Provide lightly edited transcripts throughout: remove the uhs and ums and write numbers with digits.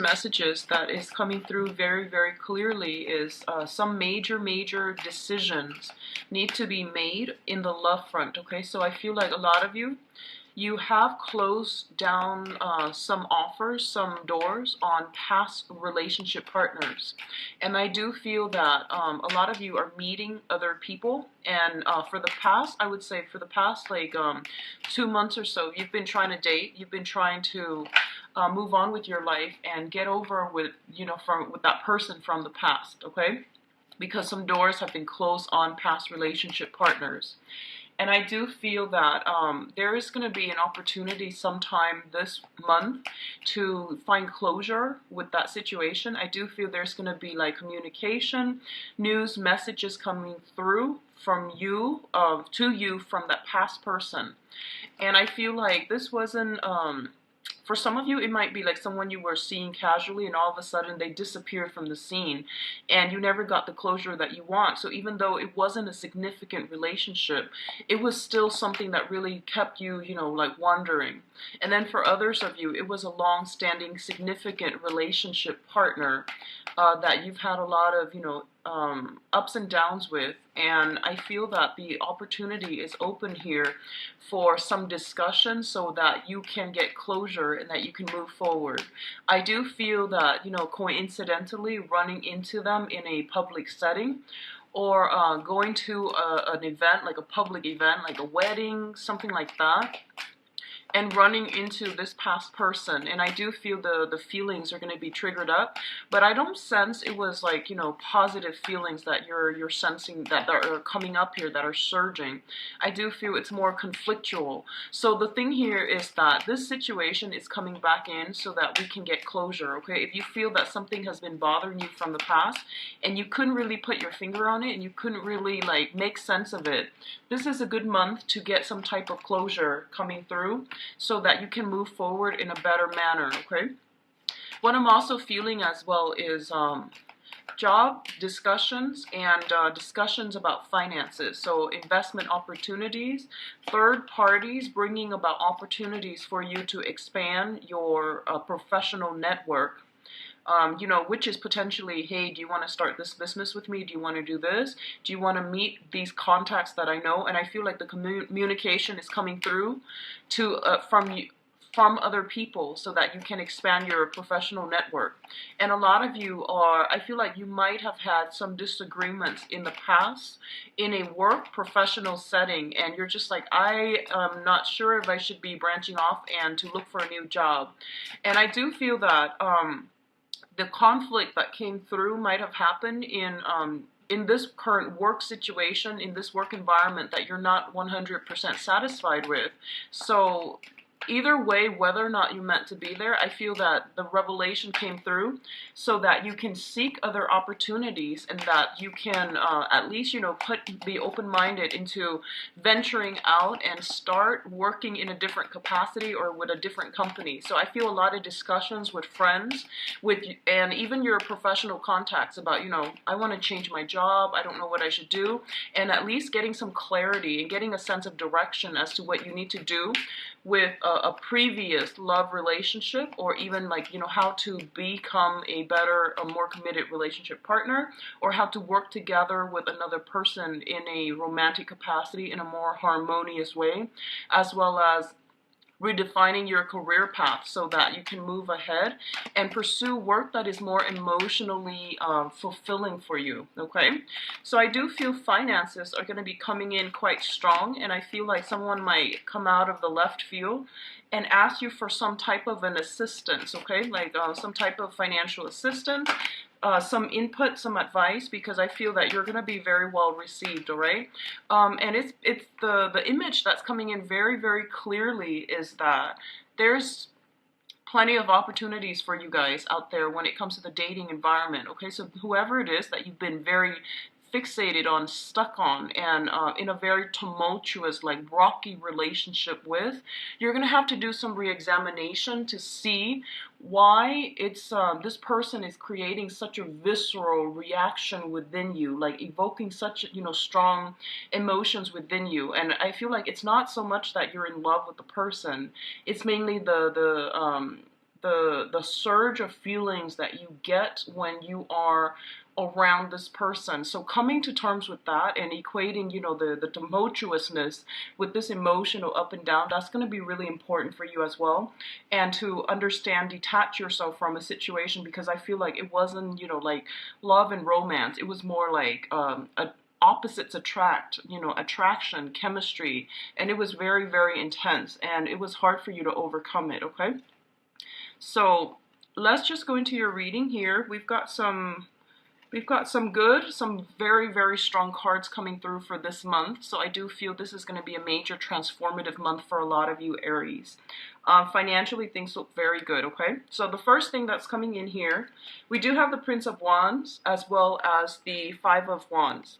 messages that is coming through very clearly is some major decisions need to be made in the love front. Okay, so I feel like a lot of you have closed down some offers, some doors on past relationship partners. And I do feel that a lot of you are meeting other people. And for the past, I would say for the past like 2 months or so, you've been trying to date, you've been trying to move on with your life and get over with, with that person from the past, okay? Because some doors have been closed on past relationship partners. And I do feel that there is going to be an opportunity sometime this month to find closure with that situation. I do feel there's going to be like communication, news, messages coming through from you, to you from that past person. And I feel like this wasn't... for some of you, it might be like someone you were seeing casually and all of a sudden they disappeared from the scene and you never got the closure that you want. So even though it wasn't a significant relationship, it was still something that really kept you, like wondering. And then for others of you, it was a long-standing, significant relationship partner that you've had a lot of, ups and downs with. And I feel that the opportunity is open here for some discussion so that you can get closure and that you can move forward. I do feel that, coincidentally running into them in a public setting or going to an event, like a public event, like a wedding, something like that, and running into this past person. And I do feel the feelings are going to be triggered up, but I don't sense it was like, positive feelings that you're sensing that are coming up here, that are surging. I do feel it's more conflictual. So the thing here is that this situation is coming back in so that we can get closure, okay? If you feel that something has been bothering you from the past and you couldn't really put your finger on it and you couldn't really like make sense of it, this is a good month to get some type of closure coming through, so that you can move forward in a better manner, okay? What I'm also feeling as well is job discussions and discussions about finances. So investment opportunities, third parties bringing about opportunities for you to expand your professional network. Which is potentially, hey, do you want to start this business with me? Do you want to do this? Do you want to meet these contacts that I know? And I feel like the communication is coming through to from other people so that you can expand your professional network. And a lot of you I feel like you might have had some disagreements in the past in a work professional setting, and you're just like, I am not sure if I should be branching off and to look for a new job. And I do feel that the conflict that came through might have happened in this current work situation, in this work environment that you're not 100% satisfied with. So either way, whether or not you meant to be there, I feel that the revelation came through so that you can seek other opportunities and that you can at least, be open-minded into venturing out and start working in a different capacity or with a different company. So I feel a lot of discussions with friends, and even your professional contacts about, I want to change my job, I don't know what I should do, and at least getting some clarity and getting a sense of direction as to what you need to do with a previous love relationship, or even like, how to become a better, a more committed relationship partner, or how to work together with another person in a romantic capacity in a more harmonious way, as well as redefining your career path so that you can move ahead and pursue work that is more emotionally fulfilling for you, okay? So I do feel finances are going to be coming in quite strong, and I feel like someone might come out of the left field and ask you for some type of an assistance, okay? Like some type of financial assistance, some input, some advice, because I feel that you're going to be very well received, all right? And it's the image that's coming in very clearly is that there's plenty of opportunities for you guys out there when it comes to the dating environment, okay? So whoever it is that you've been very fixated on, stuck on, and in a very tumultuous, like rocky relationship with, you're going to have to do some re-examination to see why it's this person is creating such a visceral reaction within you, like evoking such strong emotions within you. And I feel like it's not so much that you're in love with the person, it's mainly the surge of feelings that you get when you are around this person. So coming to terms with that and equating, the tumultuousness with this emotional up and down, that's going to be really important for you as well. And to understand, detach yourself from a situation, because I feel like it wasn't, like love and romance. It was more like opposites attract, attraction, chemistry, and it was very, very intense, and it was hard for you to overcome it, okay? So let's just go into your reading here. We've got some very, very strong cards coming through for this month. So I do feel this is going to be a major transformative month for a lot of you Aries. Financially, things look very good, okay? So the first thing that's coming in here, we do have the Prince of Wands as well as the Five of Wands.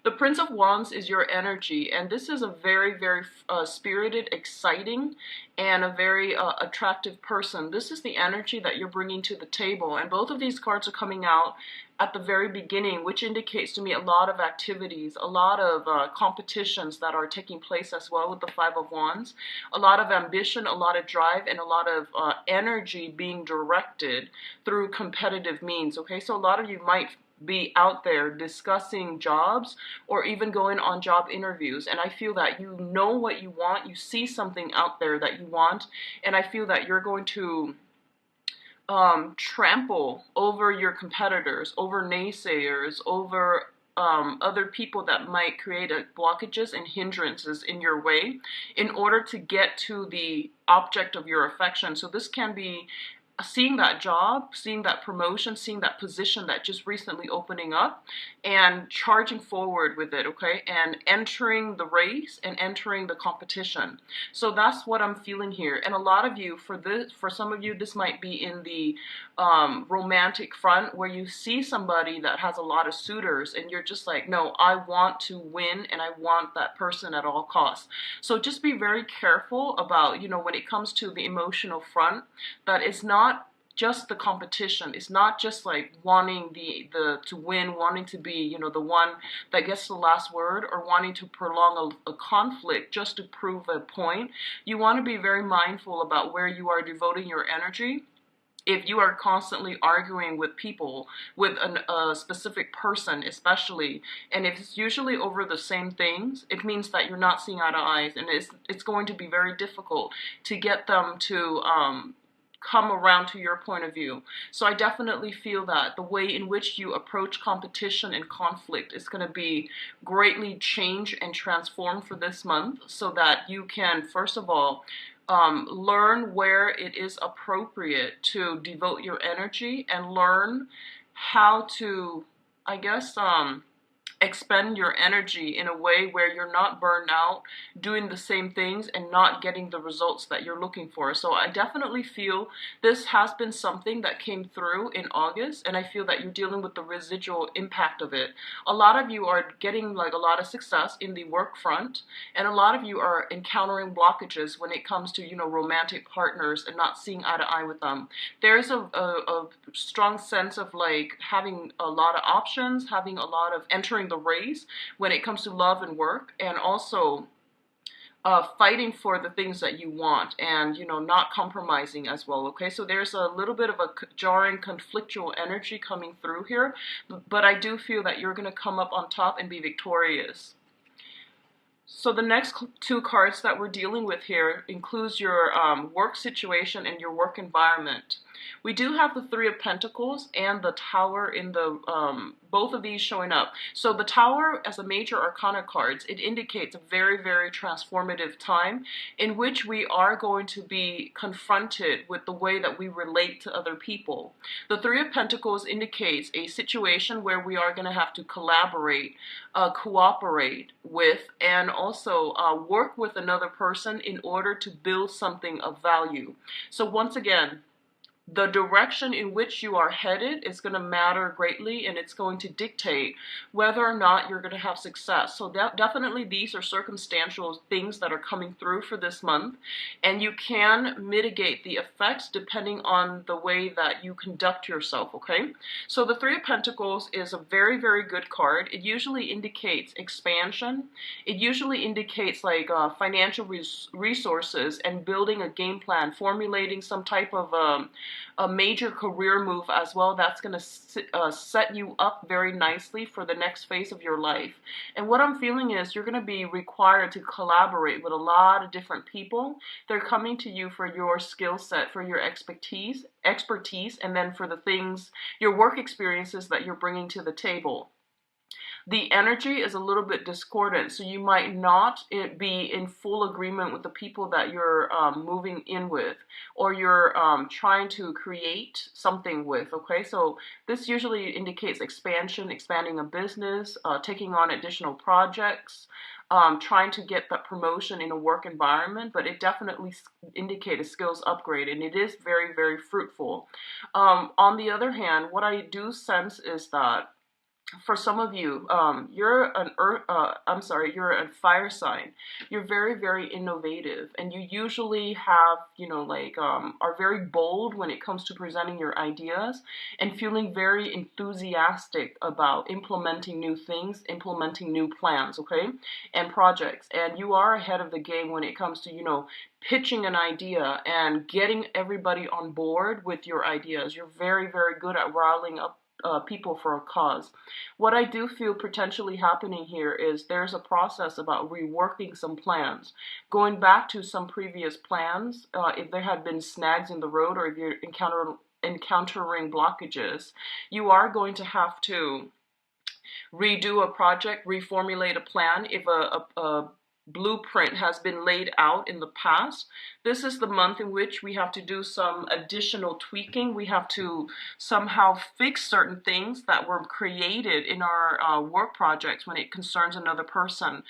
The Prince of Wands is your energy, and this is a very, very spirited, exciting, and a very attractive person. This is the energy that you're bringing to the table, and both of these cards are coming out at the very beginning, which indicates to me a lot of activities, a lot of competitions that are taking place as well with the Five of Wands, a lot of ambition, a lot of drive, and a lot of energy being directed through competitive means, okay? So a lot of you might be out there discussing jobs or even going on job interviews, and I feel that you know what you want, you see something out there that you want, and I feel that you're going to trample over your competitors, over naysayers, over other people that might create blockages and hindrances in your way in order to get to the object of your affection. So this can be seeing that job, seeing that promotion, seeing that position that just recently opening up, and charging forward with it, okay? And entering the race and entering the competition. So that's what I'm feeling here. And a lot of you, for some of you, this might be in the romantic front, where you see somebody that has a lot of suitors and you're just like, no, I want to win and I want that person at all costs. So just be very careful about, when it comes to the emotional front, that it's not just the competition. It's not just like wanting to win, wanting to be, the one that gets the last word, or wanting to prolong a conflict just to prove a point. You want to be very mindful about where you are devoting your energy. If you are constantly arguing with people, with a specific person especially, and if it's usually over the same things, it means that you're not seeing eye to eye, and it's going to be very difficult to get them to come around to your point of view. So I definitely feel that the way in which you approach competition and conflict is going to be greatly changed and transformed for this month, so that you can, first of all, learn where it is appropriate to devote your energy, and learn how to, I guess, expend your energy in a way where you're not burned out doing the same things and not getting the results that you're looking for. So I definitely feel this has been something that came through in August, and I feel that you're dealing with the residual impact of it. A lot of you are getting like a lot of success in the work front, and a lot of you are encountering blockages when it comes to, romantic partners and not seeing eye to eye with them. There's a strong sense of like having a lot of options, having a lot of entering the race when it comes to love and work, and also fighting for the things that you want, and not compromising as well, okay? So there's a little bit of a jarring, conflictual energy coming through here, but I do feel that you're going to come up on top and be victorious. So the next two cards that we're dealing with here includes your work situation and your work environment. We do have the Three of Pentacles and the Tower in the both of these showing up. So the Tower, as a major arcana cards, it indicates a very, very transformative time in which we are going to be confronted with the way that we relate to other people. The Three of Pentacles indicates a situation where we are going to have to collaborate, cooperate with, and also work with another person in order to build something of value. So once again, the direction in which you are headed is going to matter greatly, and it's going to dictate whether or not you're going to have success. So definitely these are circumstantial things that are coming through for this month, and you can mitigate the effects depending on the way that you conduct yourself, okay? So the Three of Pentacles is a very, very good card. It usually indicates expansion. It usually indicates like financial resources and building a game plan, formulating some type of a major career move as well. That's going to set you up very nicely for the next phase of your life. And what I'm feeling is you're going to be required to collaborate with a lot of different people. They're coming to you for your skill set, for your expertise, and then for the things, your work experiences that you're bringing to the table. The energy is a little bit discordant, so you might not be in full agreement with the people that you're moving in with, or you're trying to create something with, okay? So this usually indicates expansion, expanding a business, taking on additional projects, trying to get that promotion in a work environment, but it definitely indicates a skills upgrade, and it is very, very fruitful. On the other hand, what I do sense is that for some of you, you're you're a fire sign. You're very, very innovative, and you usually have, are very bold when it comes to presenting your ideas and feeling very enthusiastic about implementing new things, implementing new plans, okay, and projects. And you are ahead of the game when it comes to, pitching an idea and getting everybody on board with your ideas. You're very, very good at riling up people for a cause. What I do feel potentially happening here is there's a process about reworking some plans, going back to some previous plans, if there had been snags in the road, or if you're encountering blockages. You are going to have to redo a project, reformulate a plan if a blueprint has been laid out in the past. This is the month in which we have to do some additional tweaking. We have to somehow fix certain things that were created in our work projects when it concerns another person.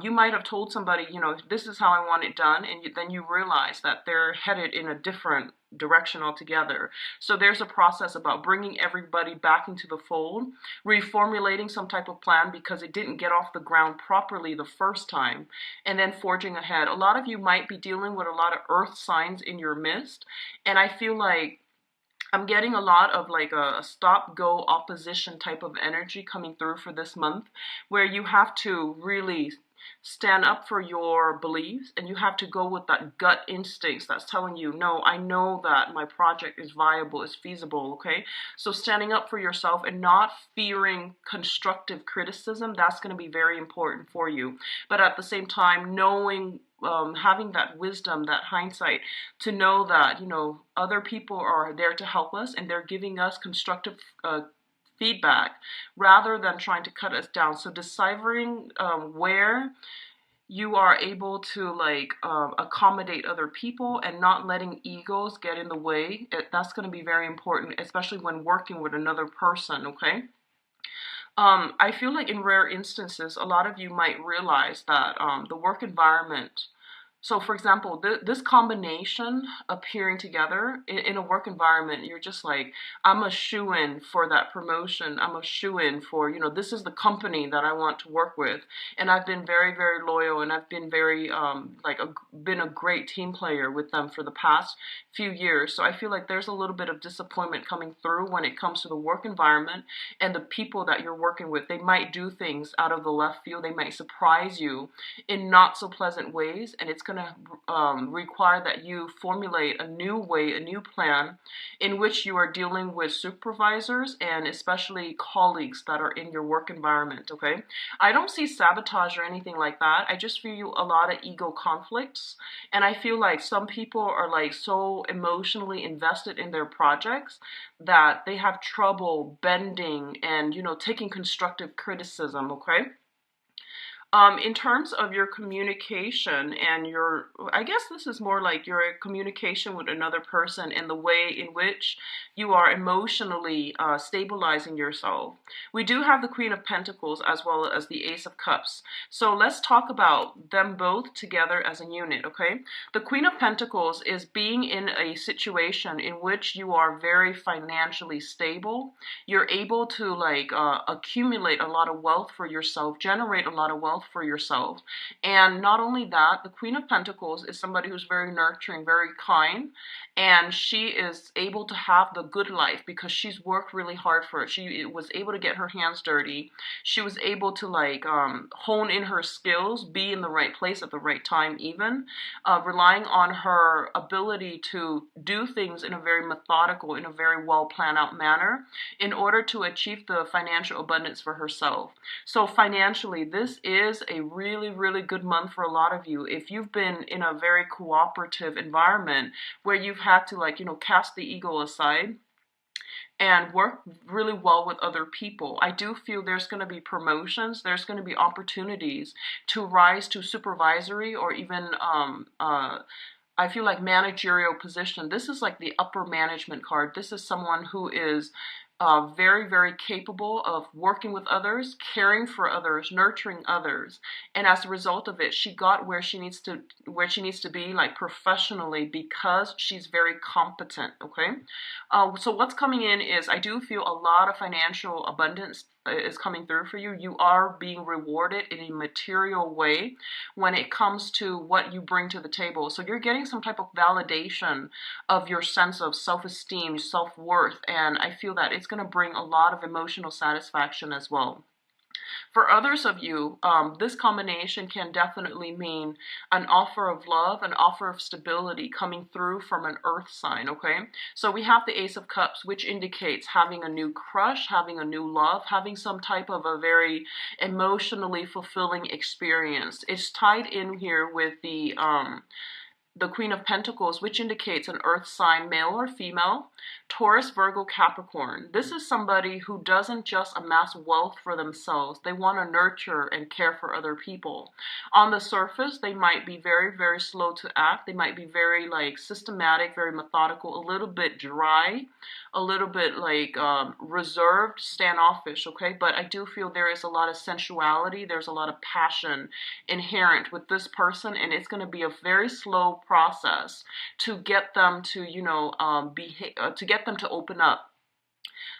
You might have told somebody, this is how I want it done, and then you realize that they're headed in a different direction altogether. So there's a process about bringing everybody back into the fold, reformulating some type of plan because it didn't get off the ground properly the first time, and then forging ahead. A lot of you might be dealing with a lot of earth signs in your midst, and I feel like I'm getting a lot of like a stop-go opposition type of energy coming through for this month, where you have to really stand up for your beliefs, and you have to go with that gut instincts that's telling you, no, I know that my project is viable, is feasible, okay? So standing up for yourself and not fearing constructive criticism, that's going to be very important for you. But at the same time, knowing, having that wisdom, that hindsight, to know that, other people are there to help us, and they're giving us constructive feedback rather than trying to cut us down. So deciphering where you are able to accommodate other people and not letting egos get in the way, that's going to be very important, especially when working with another person, okay? I feel like in rare instances, a lot of you might realize that the work environment, so for example, this combination appearing together in a work environment, you're just like, I'm a shoo-in for that promotion. I'm a shoo-in for, this is the company that I want to work with. And I've been very, very loyal, and I've been very, been a great team player with them for the past few years. So I feel like there's a little bit of disappointment coming through when it comes to the work environment and the people that you're working with. They might do things out of the left field. They might surprise you in not so pleasant ways, and it's going to require that you formulate a new way, a new plan in which you are dealing with supervisors and especially colleagues that are in your work environment, okay? I don't see sabotage or anything like that. I just feel a lot of ego conflicts, and I feel like some people are like so emotionally invested in their projects that they have trouble bending and, taking constructive criticism, okay? In terms of your communication and your, I guess this is more like your communication with another person and the way in which you are emotionally stabilizing yourself. We do have the Queen of Pentacles as well as the Ace of Cups. So let's talk about them both together as a unit, okay? The Queen of Pentacles is being in a situation in which you are very financially stable. You're able to like accumulate a lot of wealth for yourself, generate a lot of wealth for yourself. And not only that, the Queen of Pentacles is somebody who's very nurturing, very kind, and she is able to have the good life because she's worked really hard for it. She was able to get her hands dirty. She was able to like hone in her skills, be in the right place at the right time, even relying on her ability to do things in a very methodical, in a very well planned out manner in order to achieve the financial abundance for herself. So financially, this is a really, really good month for a lot of you. If you've been in a very cooperative environment where you've had to like, cast the ego aside and work really well with other people, I do feel there's going to be promotions, there's going to be opportunities to rise to supervisory or even I feel like managerial position. This is like the upper management card. This is someone who is very, very capable of working with others, caring for others, nurturing others, and as a result of it, she got where she needs to be, like professionally, because she's very competent. Okay, so what's coming in is I do feel a lot of financial abundance is coming through for you. You are being rewarded in a material way when it comes to what you bring to the table. So you're getting some type of validation of your sense of self-esteem, self-worth, and I feel that it's going to bring a lot of emotional satisfaction as well. For others of you, this combination can definitely mean an offer of love, an offer of stability coming through from an earth sign, okay? So we have the Ace of Cups, which indicates having a new crush, having a new love, having some type of a very emotionally fulfilling experience. It's tied in here with the Queen of Pentacles, which indicates an earth sign, male or female, Taurus, Virgo, Capricorn. This is somebody who doesn't just amass wealth for themselves. They want to nurture and care for other people. On the surface, they might be very, very slow to act. They might be very like systematic, very methodical, a little bit dry, a little bit like reserved, standoffish, okay? But I do feel there is a lot of sensuality. There's a lot of passion inherent with this person, and it's going to be a very slow process to get them to, to get them to open up.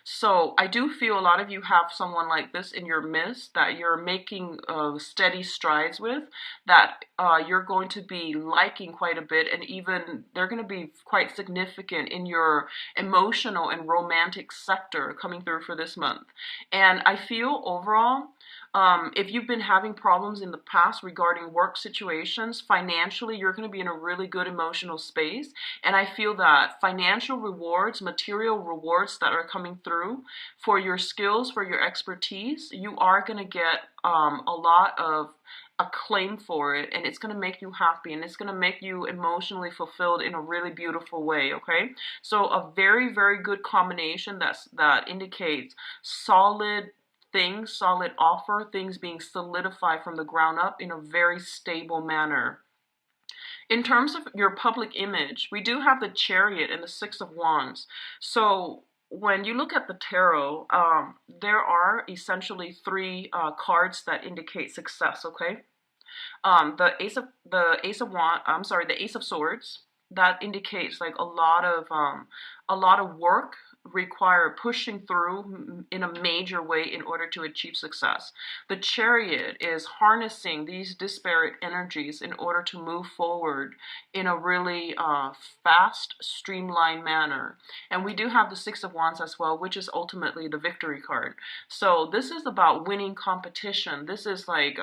So I do feel a lot of you have someone like this in your midst that you're making steady strides with, that you're going to be liking quite a bit, and even they're going to be quite significant in your emotional and romantic sector coming through for this month. And I feel overall, if you've been having problems in the past regarding work situations, financially, you're going to be in a really good emotional space. And I feel that financial rewards, material rewards that are coming through for your skills, for your expertise, you are going to get a lot of acclaim for it, and it's going to make you happy, and it's going to make you emotionally fulfilled in a really beautiful way, okay? So a very, very good combination that indicates solid things, solid offer, things being solidified from the ground up in a very stable manner. In terms of your public image, we do have the Chariot and the Six of Wands. So when you look at the tarot, there are essentially three cards that indicate success, okay? The Ace of Swords, that indicates like a lot of work required pushing through in a major way in order to achieve success. The Chariot is harnessing these disparate energies in order to move forward in a really fast, streamlined manner. And we do have the Six of Wands as well, which is ultimately the victory card. So this is about winning competition. This is like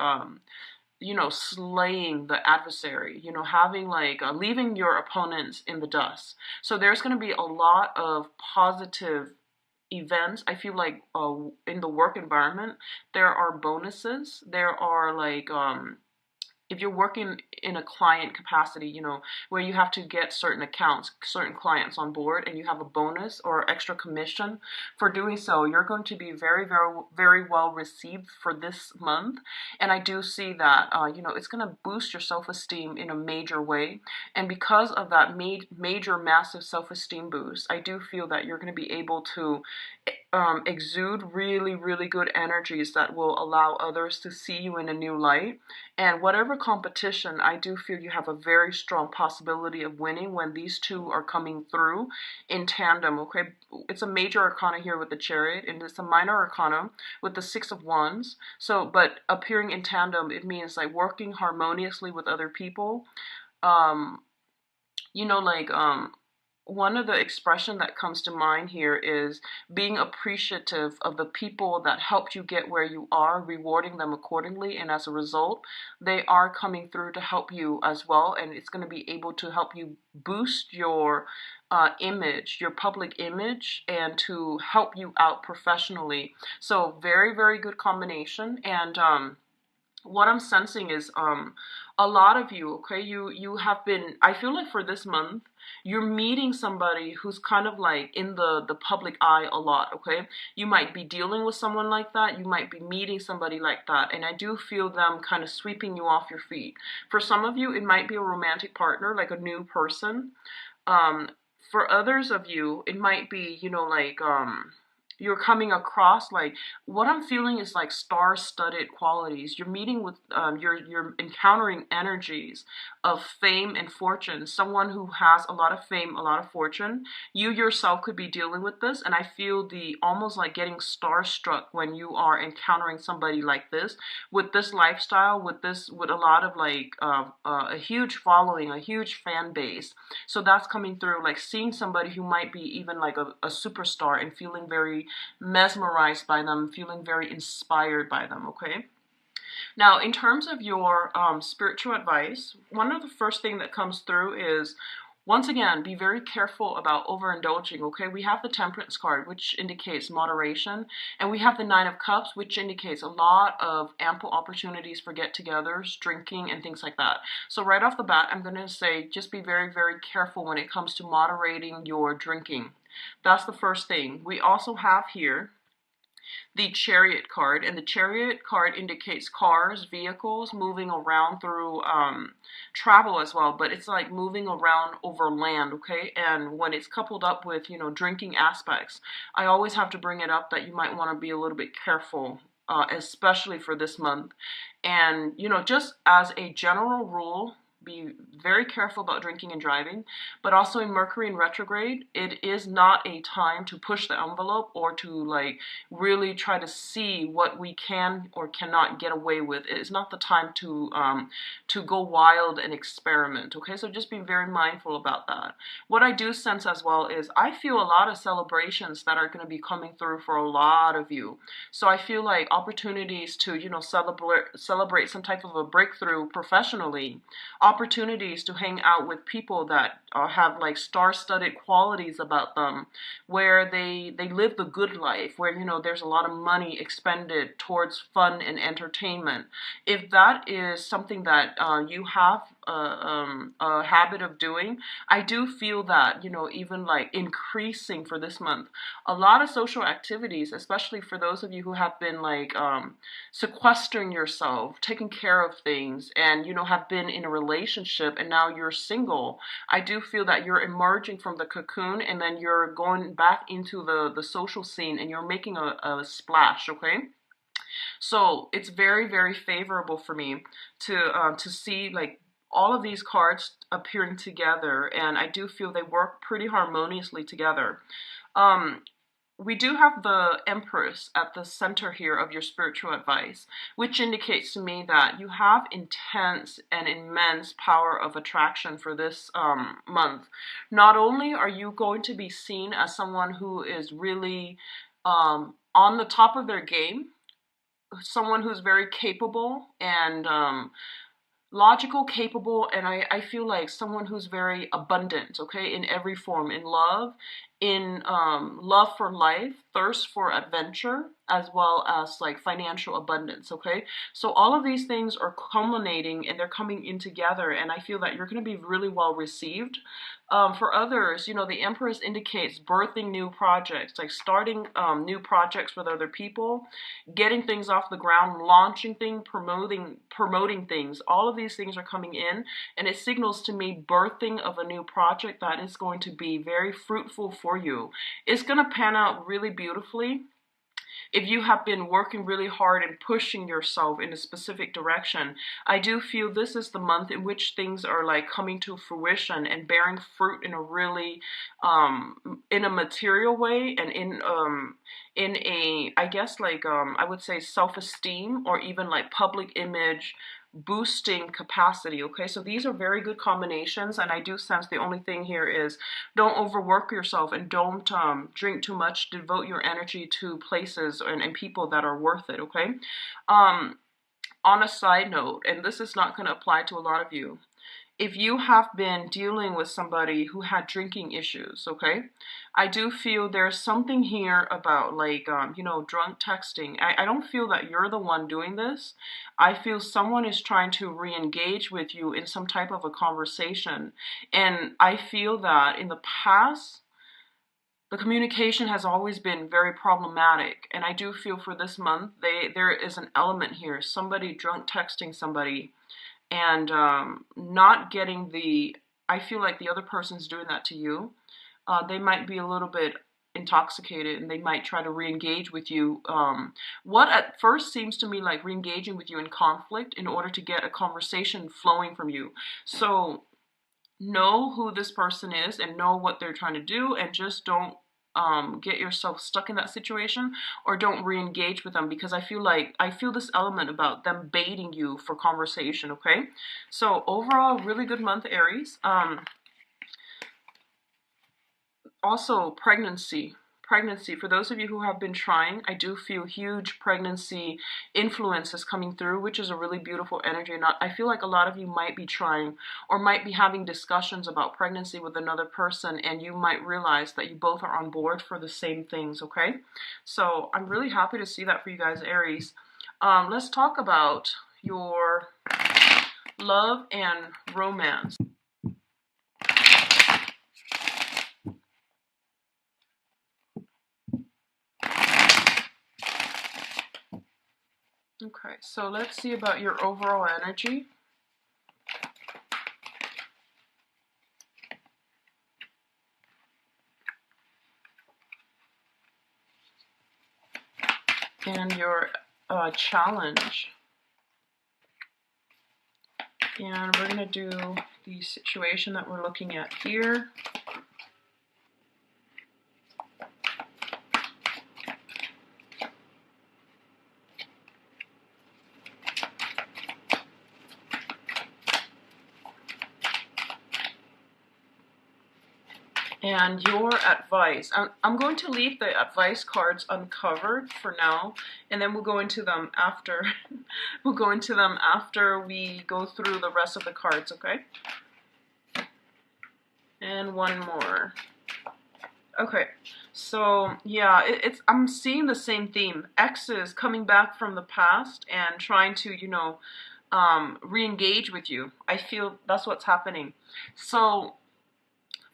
slaying the adversary, having like leaving your opponents in the dust. So there's going to be a lot of positive events. I feel like in the work environment, there are bonuses. There are like if you're working in a client capacity, you know, where you have to get certain accounts, certain clients on board, and you have a bonus or extra commission for doing so, you're going to be very, very, very well received for this month. And I do see that, you know, it's going to boost your self-esteem in a major way. And because of that major, massive self-esteem boost, I do feel that you're going to be able to exude really, really good energies that will allow others to see you in a new light. And whatever competition, I do feel you have a very strong possibility of winning when these two are coming through in tandem, okay? It's a major arcana here with the Chariot, and it's a minor arcana with the Six of Wands. So, but appearing in tandem, it means like working harmoniously with other people. Um, you know, like, one of the expression that comes to mind here is being appreciative of the people that helped you get where you are, rewarding them accordingly, and as a result, they are coming through to help you as well, and it's going to be able to help you boost your image, your public image, and to help you out professionally. So very, very good combination. And what I'm sensing is a lot of you, okay, you have been, I feel like for this month, you're meeting somebody who's kind of like in the public eye a lot, okay? You might be dealing with someone like that. You might be meeting somebody like that. And I do feel them kind of sweeping you off your feet. For some of you, it might be a romantic partner, like a new person. For others of you, it might be, you know, like, you're coming across, like, what I'm feeling is like star-studded qualities. You're meeting with, you're encountering energies of fame and fortune. Someone who has a lot of fame, a lot of fortune. You yourself could be dealing with this, and I feel the almost like getting starstruck when you are encountering somebody like this, with this lifestyle, with this, with a lot of like a huge following, a huge fan base. So that's coming through, like seeing somebody who might be even like a superstar and feeling very mesmerized by them, feeling very inspired by them, okay? Now, in terms of your spiritual advice, one of the first thing that comes through is, once again, be very careful about overindulging, okay? We have the Temperance card, which indicates moderation, and we have the Nine of Cups, which indicates a lot of ample opportunities for get-togethers, drinking, and things like that. So right off the bat, I'm going to say just be very, very careful when it comes to moderating your drinking. That's the first thing. We also have here the Chariot card, and the Chariot card indicates cars, vehicles, moving around through travel as well, but it's like moving around over land, okay? And when it's coupled up with, you know, drinking aspects, I always have to bring it up that you might want to be a little bit careful, especially for this month. And, you know, just as a general rule, be very careful about drinking and driving, but also in Mercury in retrograde, it is not a time to push the envelope or to like really try to see what we can or cannot get away with. It is not the time to go wild and experiment, okay? So just be very mindful about that. What I do sense as well is I feel a lot of celebrations that are going to be coming through for a lot of you. So I feel like opportunities to, you know, celebrate some type of a breakthrough professionally, opportunities to hang out with people that have like star-studded qualities about them, where they live the good life, where, you know, there's a lot of money expended towards fun and entertainment. If that is something that you have a habit of doing, I do feel that, you know, even like increasing for this month. A lot of social activities, especially for those of you who have been like sequestering yourself, taking care of things, and, you know, have been in a relationship and now you're single. I do feel that you're emerging from the cocoon and then you're going back into the social scene and you're making a splash, okay? So it's very, very favorable for me to see like all of these cards appearing together, and I do feel they work pretty harmoniously together. We do have the Empress at the center here of your spiritual advice, which indicates to me that you have intense and immense power of attraction for this month. Not only are you going to be seen as someone who is really on the top of their game, someone who's very capable and logical, capable, and I feel like someone who's very abundant, okay, in every form, in love, in love for life, thirst for adventure, as well as like financial abundance. Okay, so all of these things are culminating and they're coming in together, and I feel that you're going to be really well received. For others, you know, the Empress indicates birthing new projects, like starting new projects with other people, getting things off the ground, launching things, promoting things. All of these things are coming in, and it signals to me birthing of a new project that is going to be very fruitful for you. It's going to pan out really beautifully. If you have been working really hard and pushing yourself in a specific direction, I do feel this is the month in which things are like coming to fruition and bearing fruit in a really in a material way, and in a, I guess, like I would say self-esteem, or even like public image boosting capacity. Okay, so these are very good combinations, and I do sense the only thing here is don't overwork yourself, and don't drink too much. Devote your energy to places and people that are worth it. Okay, on a side note, and this is not going to apply to a lot of you, if you have been dealing with somebody who had drinking issues, okay, I do feel there's something here about like, you know, drunk texting. I don't feel that you're the one doing this. I feel someone is trying to re-engage with you in some type of a conversation. And I feel that in the past, the communication has always been very problematic. And I do feel for this month, there is an element here, somebody drunk texting somebody, and not getting the, I feel like the other person's doing that to you. They might be a little bit intoxicated, and they might try to re-engage with you. What at first seems to me like re-engaging with you in conflict in order to get a conversation flowing from you. So know who this person is and know what they're trying to do, and just don't get yourself stuck in that situation, or don't re-engage with them, because I feel this element about them baiting you for conversation. Okay, so overall, really good month, Aries. Also, pregnancy, for those of you who have been trying, I do feel huge pregnancy influences coming through, which is a really beautiful energy. And I feel like a lot of you might be trying, or might be having discussions about pregnancy with another person, and you might realize that you both are on board for the same things. Okay, so I'm really happy to see that for you guys, Aries. Let's talk about your love and romance. Okay, so let's see about your overall energy. And your challenge. And we're going to do the situation that we're looking at here. And your advice. I'm going to leave the advice cards uncovered for now, and then we'll go into them after. We'll go into them after we go through the rest of the cards, okay? And one more. Okay, so yeah, I'm seeing the same theme. Exes coming back from the past and trying to, you know, re-engage with you. I feel that's what's happening. So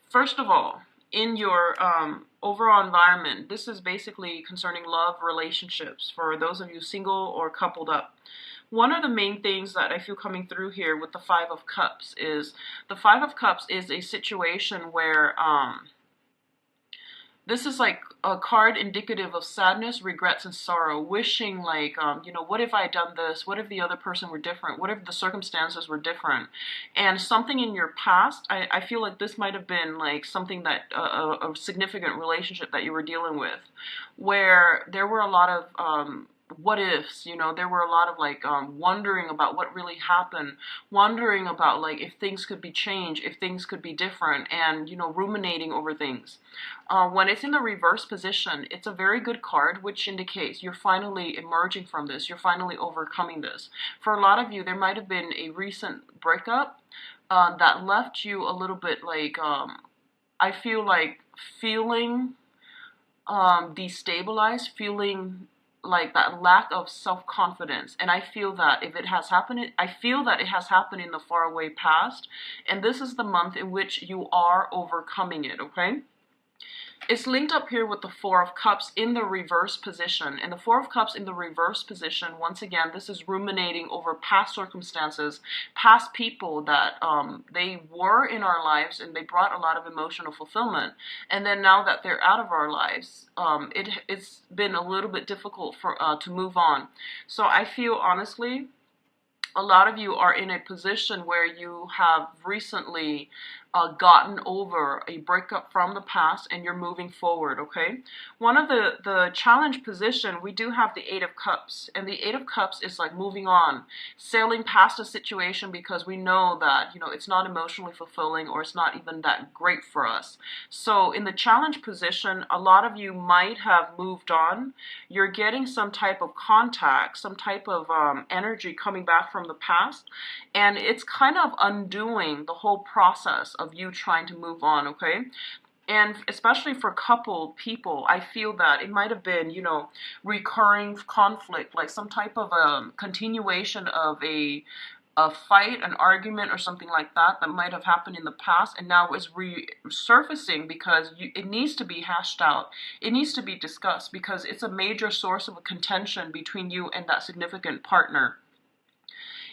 first of all, in your overall environment, this is basically concerning love, relationships, for those of you single or coupled up. One of the main things that I feel coming through here with the Five of Cups is, the Five of Cups is a situation where this is like a card indicative of sadness, regrets, and sorrow. Wishing like, you know, what if I had done this? What if the other person were different? What if the circumstances were different? And something in your past, I feel like this might have been like something that, a significant relationship that you were dealing with, where there were a lot of what ifs, you know, there were a lot of like wondering about what really happened, wondering about like if things could be changed, if things could be different, and, you know, ruminating over things. When it's in the reverse position, it's a very good card, which indicates you're finally emerging from this, you're finally overcoming this. For a lot of you, there might have been a recent breakup that left you a little bit like, I feel like feeling destabilized, feeling like that lack of self-confidence. And I feel that if it has happened, I feel that it has happened in the faraway past, and this is the month in which you are overcoming it, okay? It's linked up here with the Four of Cups in the reverse position. And the Four of Cups in the reverse position, once again, this is ruminating over past circumstances, past people that they were in our lives and they brought a lot of emotional fulfillment. And then now that they're out of our lives, it's been a little bit difficult for to move on. So I feel, honestly, a lot of you are in a position where you have recently gotten over a breakup from the past and you're moving forward, okay? One of the challenge position, we do have the Eight of Cups, and the Eight of Cups is like moving on, sailing past a situation because we know that, you know, it's not emotionally fulfilling or it's not even that great for us. So in the challenge position, a lot of you might have moved on. You're getting some type of contact, some type of energy coming back from the past, and it's kind of undoing the whole process of you trying to move on, okay? And especially for coupled people, I feel that it might have been, you know, recurring conflict, like some type of continuation of a fight, an argument, or something like that that might have happened in the past, and now is resurfacing because it needs to be hashed out. It needs to be discussed because it's a major source of a contention between you and that significant partner.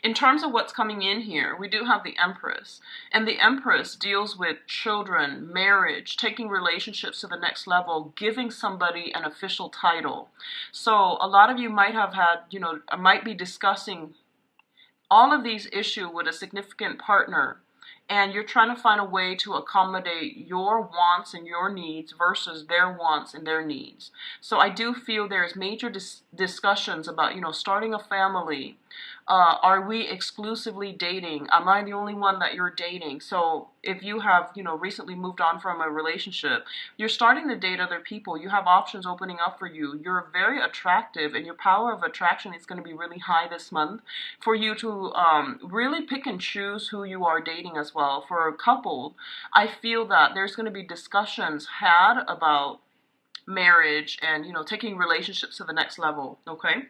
In terms of what's coming in here, we do have the Empress. And the Empress deals with children, marriage, taking relationships to the next level, giving somebody an official title. So a lot of you might have had, you know, might be discussing all of these issues with a significant partner, and you're trying to find a way to accommodate your wants and your needs versus their wants and their needs. So I do feel there's major discussions about, you know, starting a family. Are we exclusively dating? Am I the only one that you're dating? So if you have, you know, recently moved on from a relationship, you're starting to date other people. You have options opening up for you. You're very attractive, and your power of attraction is going to be really high this month for you to really pick and choose who you are dating as well. For a couple, I feel that there's going to be discussions had about marriage and, you know, taking relationships to the next level, okay?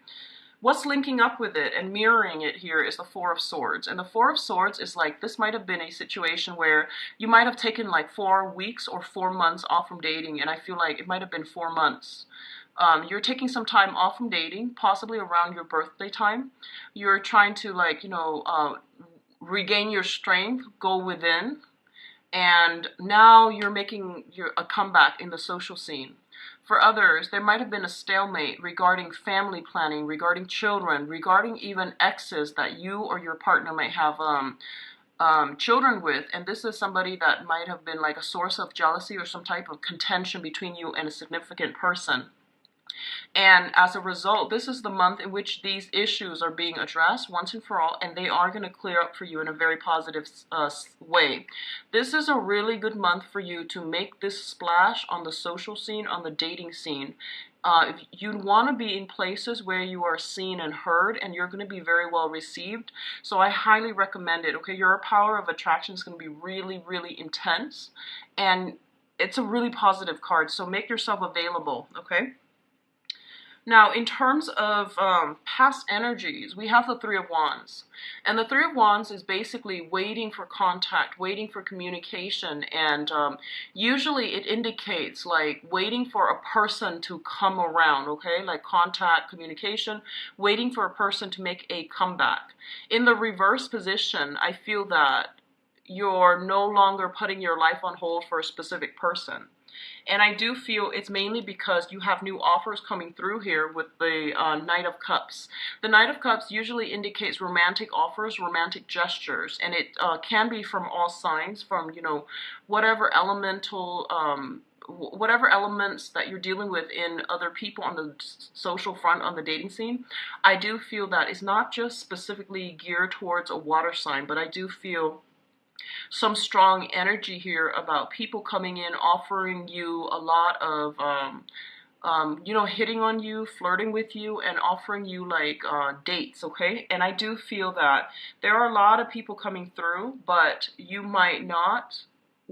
What's linking up with it and mirroring it here is the Four of Swords. And the Four of Swords is like, this might have been a situation where you might have taken like 4 weeks or 4 months off from dating. And I feel like it might have been 4 months. You're taking some time off from dating, possibly around your birthday time. You're trying to, like, you know, regain your strength, go within. And now you're making a comeback in the social scene. For others, there might have been a stalemate regarding family planning, regarding children, regarding even exes that you or your partner might have children with. And this is somebody that might have been like a source of jealousy or some type of contention between you and a significant person. And as a result, this is the month in which these issues are being addressed once and for all, and they are going to clear up for you in a very positive way. This is a really good month for you to make this splash on the social scene, on the dating scene. If you want to be in places where you are seen and heard, and you're going to be very well received. So I highly recommend it, okay? Your power of attraction is going to be really, really intense, and it's a really positive card, so make yourself available, okay? Now, in terms of past energies, we have the Three of Wands. And the Three of Wands is basically waiting for contact, waiting for communication. And usually it indicates like waiting for a person to come around, okay? Like contact, communication, waiting for a person to make a comeback. In the reverse position, I feel that you're no longer putting your life on hold for a specific person. And I do feel it's mainly because you have new offers coming through here with the Knight of Cups. The Knight of Cups usually indicates romantic offers, romantic gestures, and it can be from all signs, from, you know, whatever elemental, whatever elements that you're dealing with in other people on the social front, on the dating scene. I do feel that it's not just specifically geared towards a water sign, but I do feel some strong energy here about people coming in, offering you a lot of, you know, hitting on you, flirting with you, and offering you like dates, okay? And I do feel that there are a lot of people coming through, but you might not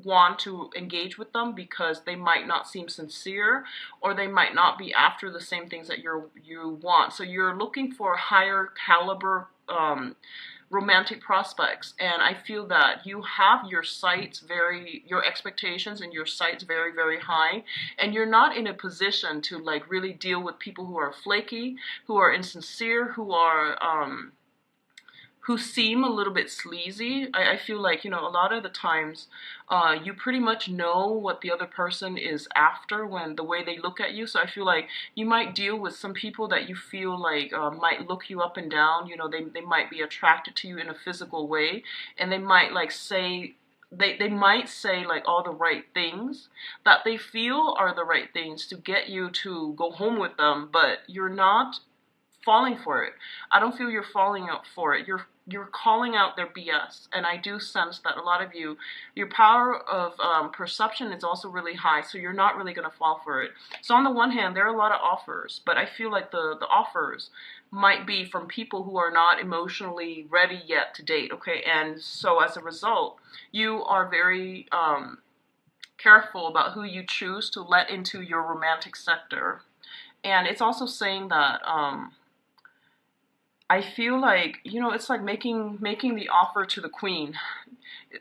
want to engage with them because they might not seem sincere, or they might not be after the same things that you want. So you're looking for higher caliber romantic prospects, and I feel that you have your expectations and your sights very, very high, and you're not in a position to like really deal with people who are flaky, who are insincere, who seem a little bit sleazy. I feel like, you know, a lot of the times you pretty much know what the other person is after when the way they look at you. So I feel like you might deal with some people that you feel like might look you up and down. You know, they might be attracted to you in a physical way, and they might like say, they might say like all the right things that they feel are the right things to get you to go home with them, but you're not falling for it. I don't feel you're falling out for it. You're calling out their BS, and I do sense that a lot of you, your power of perception is also really high, so you're not really going to fall for it. So on the one hand, there are a lot of offers, but I feel like the offers might be from people who are not emotionally ready yet to date, okay? And so as a result, you are very careful about who you choose to let into your romantic sector. And it's also saying that I feel like, you know, it's like making the offer to the queen.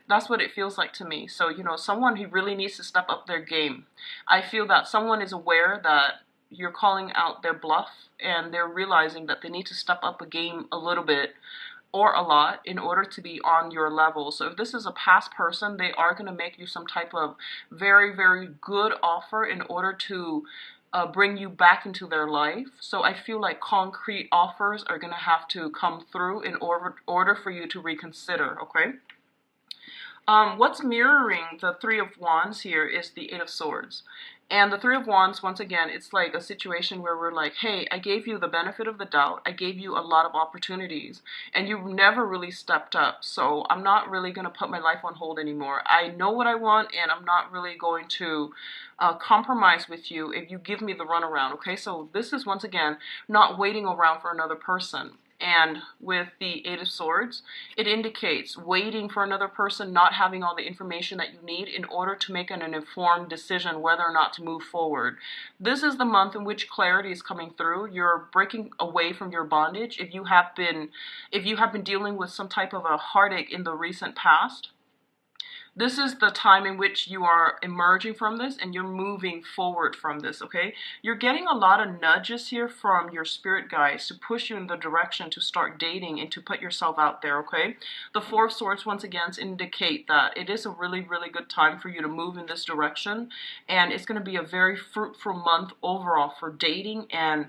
That's what it feels like to me. So, you know, someone who really needs to step up their game. I feel that someone is aware that you're calling out their bluff, and they're realizing that they need to step up a game a little bit or a lot in order to be on your level. So if this is a past person, they are going to make you some type of very, very good offer in order to bring you back into their life. So I feel like concrete offers are going to have to come through in order for you to reconsider, okay? What's mirroring the Three of Wands here is the Eight of Swords. And the Three of Wands, once again, it's like a situation where we're like, hey, I gave you the benefit of the doubt. I gave you a lot of opportunities, and you've never really stepped up. So I'm not really going to put my life on hold anymore. I know what I want, and I'm not really going to compromise with you if you give me the runaround, okay? So this is, once again, not waiting around for another person. And with the Eight of Swords, it indicates waiting for another person, not having all the information that you need in order to make an informed decision whether or not to move forward. This is the month in which clarity is coming through. You're breaking away from your bondage. If you have been dealing with some type of a heartache in the recent past, this is the time in which you are emerging from this and you're moving forward from this, okay? You're getting a lot of nudges here from your spirit guides to push you in the direction to start dating and to put yourself out there, okay? The Four of Swords, once again, indicate that it is a really, really good time for you to move in this direction, and it's going to be a very fruitful month overall for dating and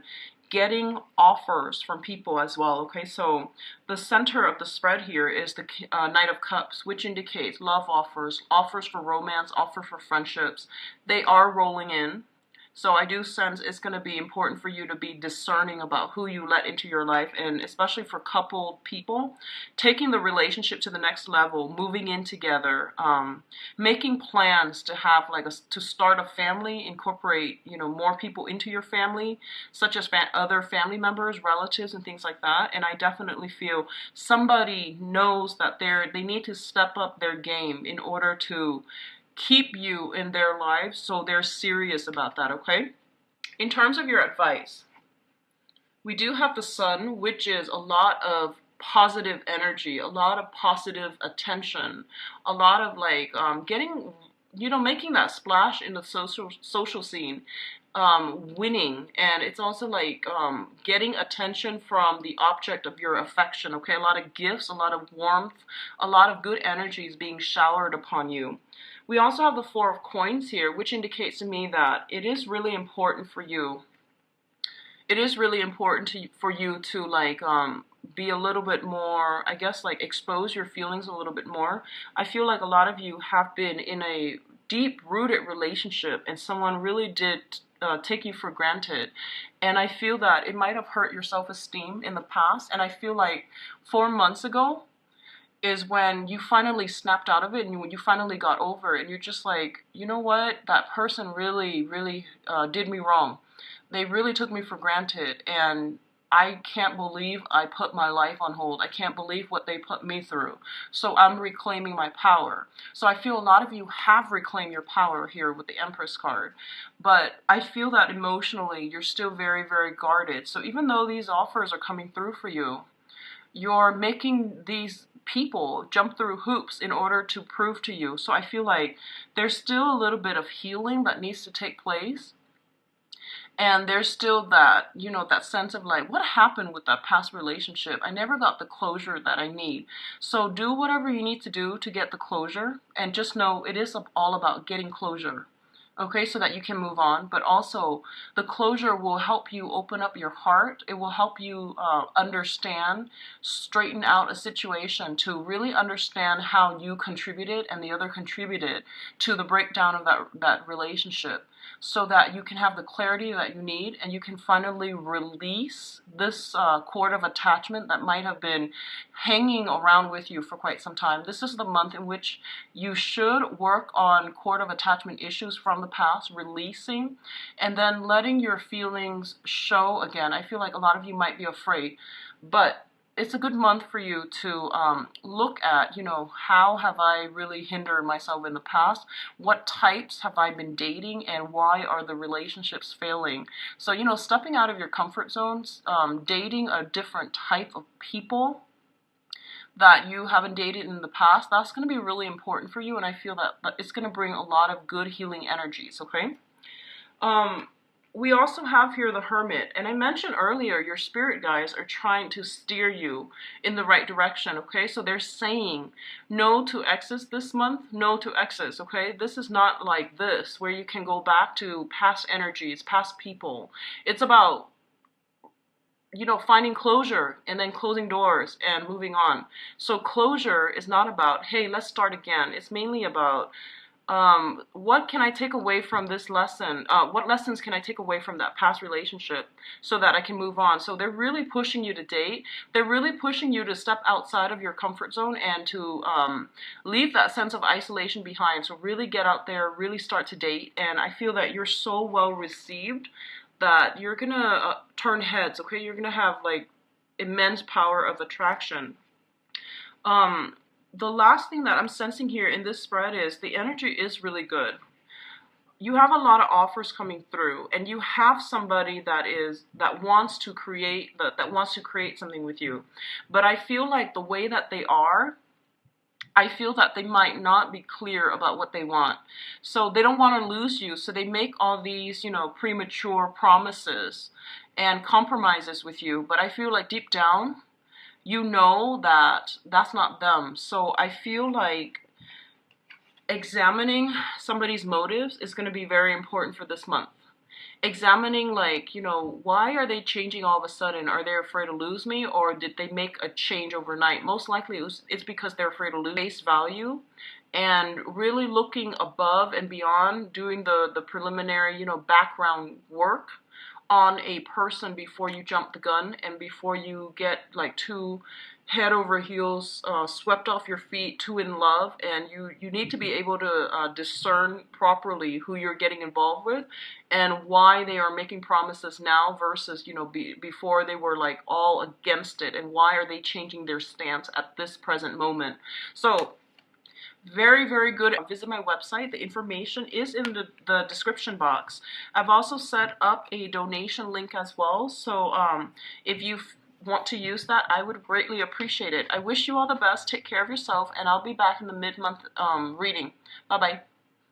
getting offers from people as well, okay? So the center of the spread here is the Knight of Cups, which indicates love offers, offers for romance, offers for friendships. They are rolling in. So I do sense it's going to be important for you to be discerning about who you let into your life, and especially for coupled people, taking the relationship to the next level, moving in together, making plans to have to start a family, incorporate, you know, more people into your family, such as other family members, relatives, and things like that. And I definitely feel somebody knows that they need to step up their game in order to keep you in their lives, so they're serious about that, okay? In terms of your advice, we do have the Sun, which is a lot of positive energy, a lot of positive attention, a lot of like getting, you know, making that splash in the social scene, winning, and it's also like getting attention from the object of your affection, okay? A lot of gifts, a lot of warmth, a lot of good energies being showered upon you. We also have the Four of Coins here, which indicates to me that it is really important for you. It is really important for you to like be a little bit more, I guess, like expose your feelings a little bit more. I feel like a lot of you have been in a deep-rooted relationship, and someone really did take you for granted. And I feel that it might have hurt your self-esteem in the past. And I feel like 4 months ago is when you finally snapped out of it, and when you finally got over it, and you're just like, you know what, that person really, really did me wrong. They really took me for granted, and I can't believe I put my life on hold. I can't believe what they put me through. So I'm reclaiming my power. So I feel a lot of you have reclaimed your power here with the Empress card. But I feel that emotionally you're still very, very guarded. So even though these offers are coming through for you, you're making these people jump through hoops in order to prove to you. So I feel like there's still a little bit of healing that needs to take place. And there's still that, you know, that sense of like, what happened with that past relationship? I never got the closure that I need. So do whatever you need to do to get the closure. And just know it is all about getting closure. Okay, so that you can move on. But also, the closure will help you open up your heart. It will help you understand, straighten out a situation to really understand how you contributed and the other contributed to the breakdown of that relationship, so that you can have the clarity that you need and you can finally release this cord of attachment that might have been hanging around with you for quite some time. This is the month in which you should work on cord of attachment issues from the past, releasing, and then letting your feelings show again. I feel like a lot of you might be afraid, but it's a good month for you to look at, you know, how have I really hindered myself in the past? What types have I been dating, and why are the relationships failing? So, you know, stepping out of your comfort zones, dating a different type of people that you haven't dated in the past, that's going to be really important for you, and I feel that it's going to bring a lot of good healing energies, okay? We also have here the Hermit, and I mentioned earlier your spirit guides are trying to steer you in the right direction, okay? So they're saying no to exes this month, no to exes, okay? This is not like this, where you can go back to past energies, past people. It's about, you know, finding closure and then closing doors and moving on. So closure is not about, hey, let's start again. It's mainly about, what can I take away from this lesson? What lessons can I take away from that past relationship so that I can move on? So they're really pushing you to date. They're really pushing you to step outside of your comfort zone and to leave that sense of isolation behind. So really get out there, really start to date. And I feel that you're so well received that you're gonna turn heads, okay? You're gonna have like immense power of attraction. The last thing that I'm sensing here in this spread is the energy is really good. You have a lot of offers coming through, and you have somebody that wants to create something with you. But I feel like the way that they are, I feel that they might not be clear about what they want. So they don't want to lose you, so they make all these, you know, premature promises and compromises with you. But I feel like deep down, you know that that's not them. So I feel like examining somebody's motives is going to be very important for this month. Examining, like, you know, why are they changing all of a sudden? Are they afraid to lose me, or did they make a change overnight? Most likely it's because they're afraid to lose face value, and really looking above and beyond, doing the preliminary, you know, background work on a person before you jump the gun and before you get like too head over heels, swept off your feet, too in love. And you need to be able to discern properly who you're getting involved with and why they are making promises now versus, you know, before they were like all against it, and why are they changing their stance at this present moment. So very, very good. Visit my website. The information is in the description box. I've also set up a donation link as well. So if you want to use that, I would greatly appreciate it. I wish you all the best. Take care of yourself, and I'll be back in the mid-month reading. Bye-bye.